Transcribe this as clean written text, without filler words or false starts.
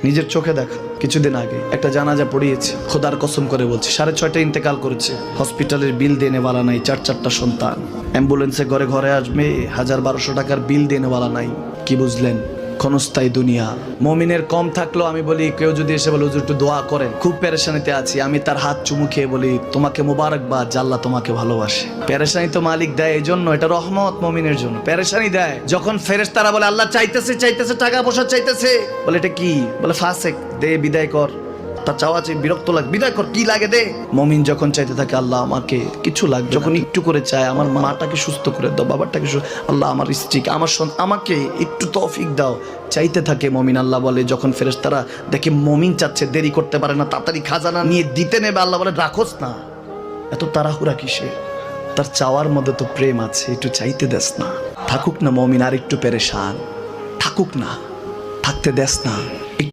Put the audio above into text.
নিজের চোখে দেখা কিছুদিন আগে একটা জানাজা পড়িয়েছে, খোদার কসম করে বলছে 6:30 ইন্তেকাল করেছে। হসপিটালের বিল দেনেওয়ালা নাই, 4 সন্তান, অ্যাম্বুলেন্সে ঘরে ঘরে আসবে, 1000-1200 টাকার বিল দেনেওয়ালা নাই। কি বুঝলেন? ক্ষণস্থায়ী দুনিয়া। মুমিনের কম থাকলেও আমি বলি, কেউ যদি এসে বলে হুজুর একটু দোয়া করেন, খুব পেরেশানিতে আছি, আমি তার হাত চুমু খেয়ে বলি তোমাকে মোবারকবাদ, আল্লাহ তোমাকে ভালোবাসে। পেরেশানি তো মালিক দেয়, এই জন্য এটা রহমত মুমিনের জন্য। পেরেশানি দেয় যখন ফেরেশতারা বলে আল্লাহ চাইতেছে টাকা পয়সা চাইতেছে, বলে এটা কি? বলে ফাসেক, দে বিদায় কর। তার চাওয়া চেয়ে বিরক্ত লাগে, বিদায় কর, কি লাগে দে। মুমিন যখন চাইতে থাকে আল্লাহ আমাকে কিছু লাগবে, যখন একটু করে চায় আমার মাটাকে সুস্থ করে দাও, বাবাটাকে আল্লাহ আমার স্ত্রীকে, আমার আমাকে একটু তৌফিক দাও, চাইতে থাকে মুমিন। আল্লাহ বলে যখন ফেরেশতারা দেখে মুমিন চাচ্ছে, দেরি করতে পারে না, তাড়াতাড়ি খাজানা নিয়ে দিতে নেবে, আল্লাহ বলে রাখোস না, এত তাড়াহুড়া কিসে? তার চাওয়ার মধ্যে তো প্রেম আছে, একটু চাইতে দেস না। থাকুক না মুমিন আর একটু পেরেশান, থাকুক না, থাকতে দেস না।